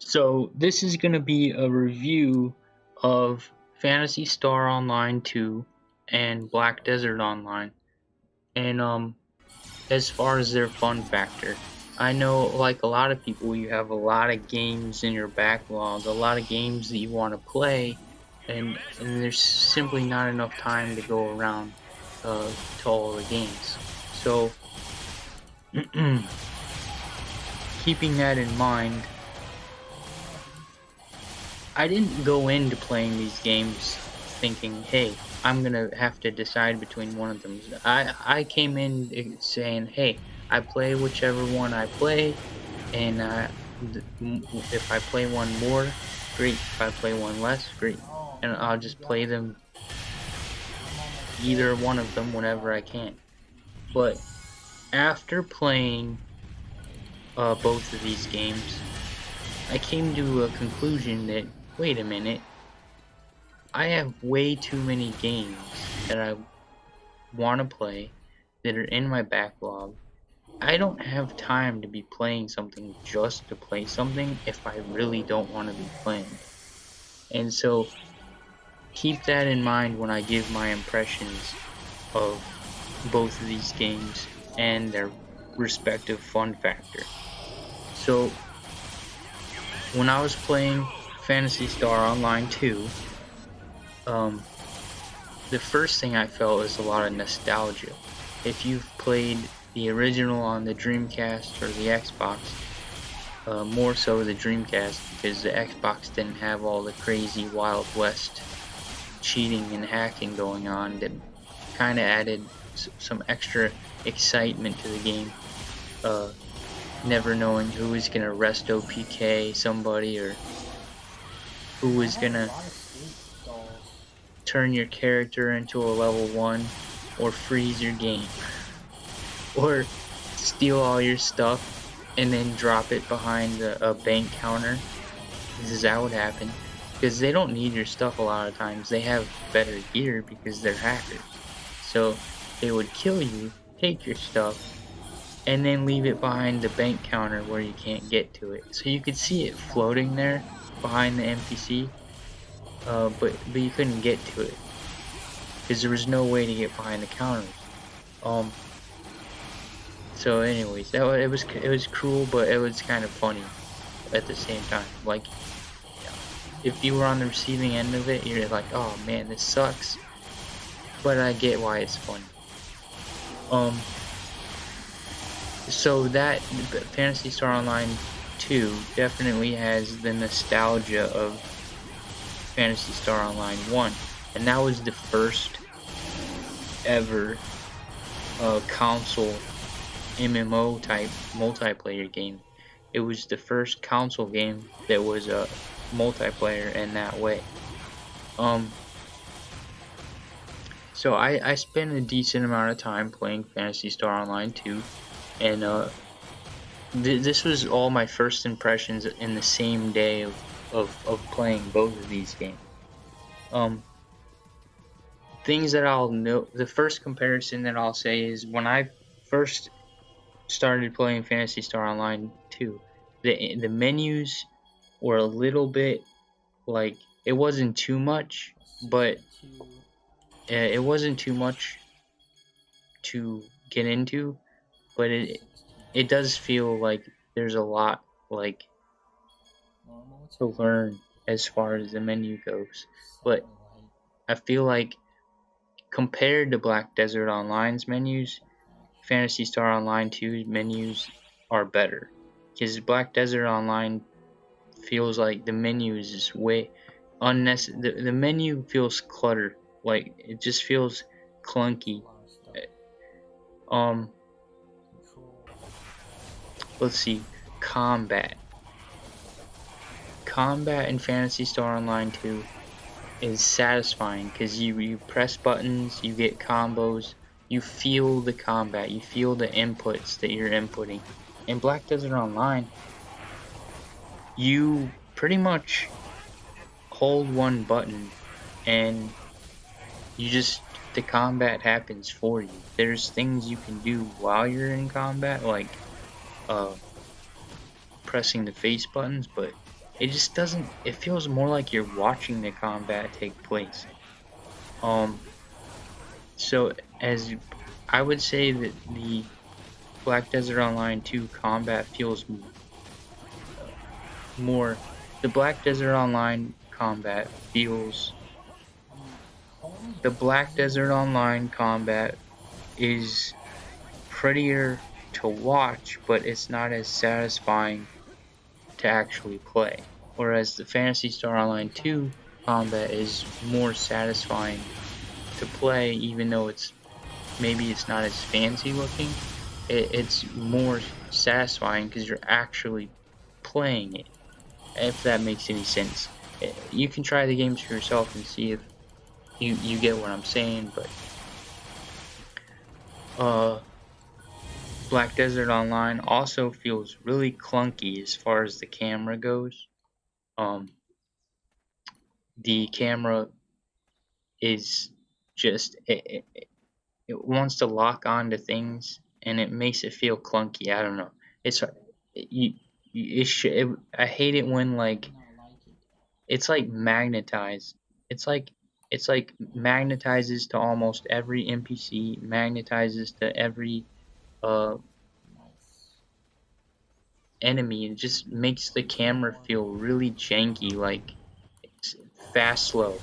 So this is going to be a review of Phantasy Star Online 2 and Black Desert Online. And as far as their fun factor, I know like a lot of people, you have a lot of games in your backlog, a lot of games that you want to play, and there's simply not enough time to go around to all the games. So keeping that in mind, I didn't go into playing these games thinking, hey, I'm gonna have to decide between one of them. I came in saying, hey, I play whichever one I play, and if I play one more, great. If I play one less, great. And I'll just play them, either one of them, whenever I can. But after playing both of these games, I came to a conclusion that, wait a minute, I have way too many games that I want to play that are in my backlog. I don't have time to be playing something just to play something if I really don't want to be playing. And so keep that in mind when I give my impressions of both of these games and their respective fun factor. So when I was playing Phantasy Star Online 2, the first thing I felt was a lot of nostalgia. If you've played the original on the Dreamcast or the Xbox, more so the Dreamcast, because the Xbox didn't have all the crazy Wild West cheating and hacking going on, that kind of added some extra excitement to the game. Never knowing who was gonna resto PK somebody, or who was gonna turn your character into a level 1, or freeze your game, or steal all your stuff and then drop it behind a bank counter. Is that what happened? Because they don't need your stuff a lot of times. They have better gear because they're hackers. So they would kill you, take your stuff, and then leave it behind the bank counter where you can't get to it. So you could see it floating there behind the NPC, but you couldn't get to it because there was no way to get behind the counters. So anyways, it was cruel, but it was kind of funny at the same time. Like, if you were on the receiving end of it, you're like, oh man, this sucks, but I get why it's funny. So that Phantasy Star Online 2 definitely has the nostalgia of Phantasy Star Online 1, and that was the first ever console MMO type multiplayer game. It was the first console game that was a multiplayer in that way. So I spent a decent amount of time playing Phantasy Star Online 2, and this was all my first impressions in the same day of playing both of these games. Things that I'll note, the first comparison that I'll say is when I first started playing Phantasy Star Online 2, the menus were a little bit, like, it wasn't too much, but it wasn't too much to get into, but it does feel like there's a lot, like, to learn as far as the menu goes. But I feel like compared to Black Desert Online's menus, Phantasy Star Online 2's menus are better, because Black Desert Online feels like the menu is just way unnecessary. The menu feels cluttered. Like it just feels clunky. Um, let's see, combat. Combat in Phantasy Star Online 2 is satisfying because you press buttons, you get combos, you feel the combat, you feel the inputs that you're inputting. In Black Desert Online, you pretty much hold one button and the combat happens for you. There's things you can do while you're in combat, like pressing the face buttons, but it just doesn't, it feels more like you're watching the combat take place. So as I would say that the Black Desert Online 2 combat feels more, the Black Desert Online combat feels, the Black Desert Online combat is prettier to watch, but it's not as satisfying to actually play. Whereas the Phantasy Star Online 2 combat is more satisfying to play, even though maybe it's not as fancy looking. It's more satisfying because you're actually playing it, if that makes any sense. You can try the games for yourself and see if you get what I'm saying, but Black Desert Online also feels really clunky as far as the camera goes. The camera is just it wants to lock onto things and it makes it feel clunky. I don't know. It's I hate it when like it's like magnetized. It's like magnetizes to almost every NPC, magnetizes to every uh enemy. It just makes the camera feel really janky, like it's fast slow.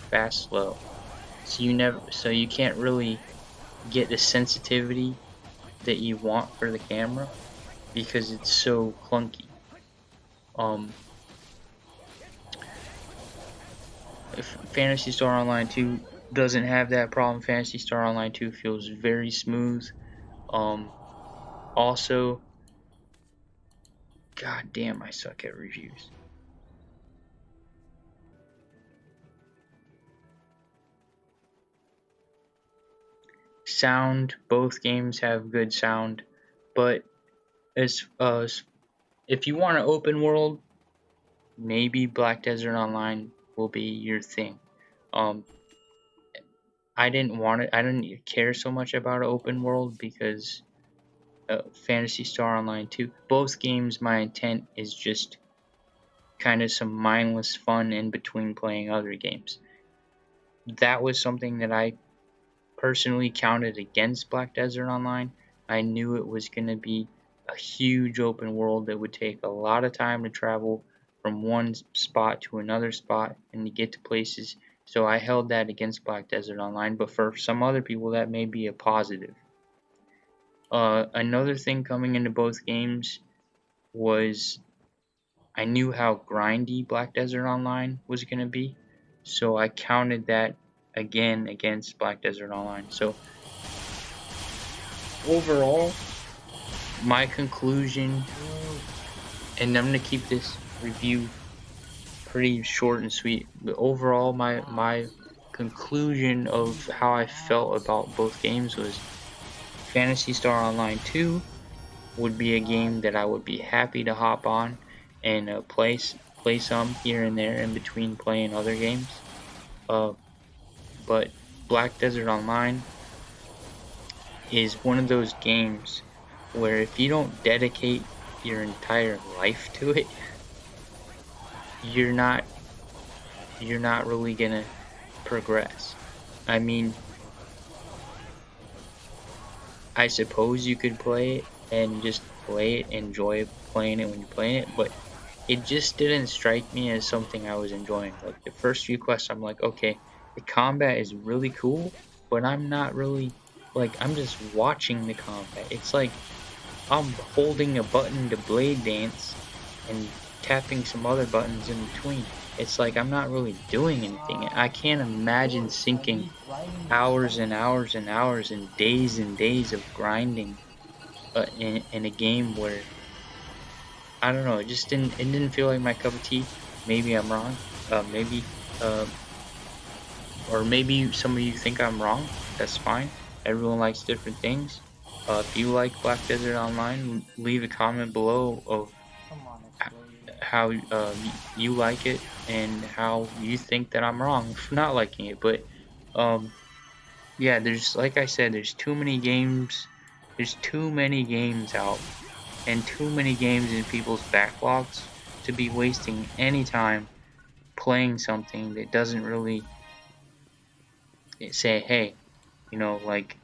So you can't really get the sensitivity that you want for the camera because it's so clunky. If Phantasy Star Online 2 doesn't have that problem. Phantasy Star Online 2 feels very smooth. Also, god damn, I suck at reviews. Sound, both games have good sound, but if you want an open world, maybe Black Desert Online will be your thing. I didn't care so much about an open world because Phantasy Star Online 2, both games, my intent is just kind of some mindless fun in between playing other games. That was something that I personally counted against Black Desert Online. I knew it was going to be a huge open world that would take a lot of time to travel from one spot to another spot and to get to places. So I held that against Black Desert Online, but for some other people that may be a positive. Another thing coming into both games was I knew how grindy Black Desert Online was going to be, so I counted that again against Black Desert Online. So overall, my conclusion, and I'm going to keep this review pretty short and sweet, but overall my conclusion of how I felt about both games was Phantasy Star Online 2 would be a game that I would be happy to hop on and play some here and there in between playing other games. But Black Desert Online is one of those games where if you don't dedicate your entire life to it, you're not really gonna progress. I mean, I suppose you could play it and just play it, enjoy playing it when you're playing it, but it just didn't strike me as something I was enjoying. Like the first few quests, I'm like, okay, the combat is really cool, but I'm not really, like, I'm just watching the combat. It's like I'm holding a button to blade dance and tapping some other buttons in between. It's like I'm not really doing anything. I can't imagine sinking hours and hours and hours and days of grinding in a game where I don't know. It didn't feel like my cup of tea. Maybe I'm wrong. Maybe uh, or maybe some of you think I'm wrong. That's fine. Everyone likes different things. If you like Black Desert Online, leave a comment below of Come on, explain. how you like it and how you think that I'm wrong for not liking it. But um, yeah, there's like I said, there's too many games. There's too many games out and too many games in people's backlogs to be wasting any time playing something that doesn't really say, hey, like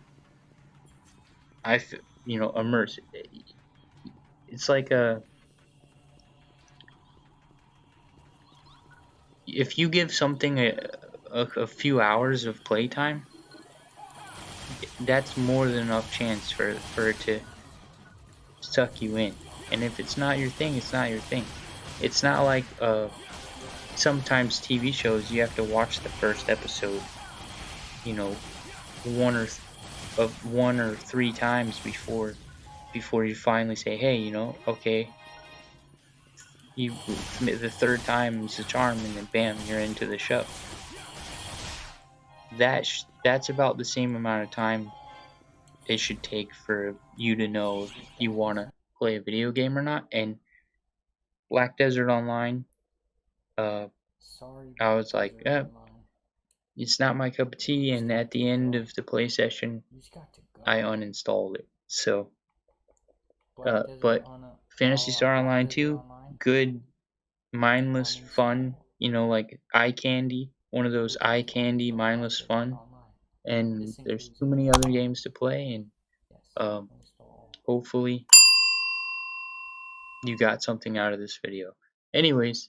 immerse. It's like if you give something a few hours of playtime, that's more than enough chance for it to suck you in. And if it's not your thing, it's not your thing. It's not like sometimes TV shows you have to watch the first episode, you know, one or one or three times before you finally say, hey, okay, you the third time is the charm, and then bam, you're into the show. That's about the same amount of time it should take for you to know if you want to play a video game or not. And Black Desert Online, uh, Sorry, I Black was like, Desert Online. it's not my cup of tea. You just And got at to the end go. of the play session, You just got to I go. uninstalled it. So, Black Desert but on Fantasy all Star Black Online Desert 2, Online. good, mindless fun. Uninstall. Like eye candy, one of those You're eye going to candy, uninstall Black mindless Desert fun. Online. And This there's includes too it. many other games to play, and Yes. um, Uninstall. hopefully you got something out of this video. Anyways,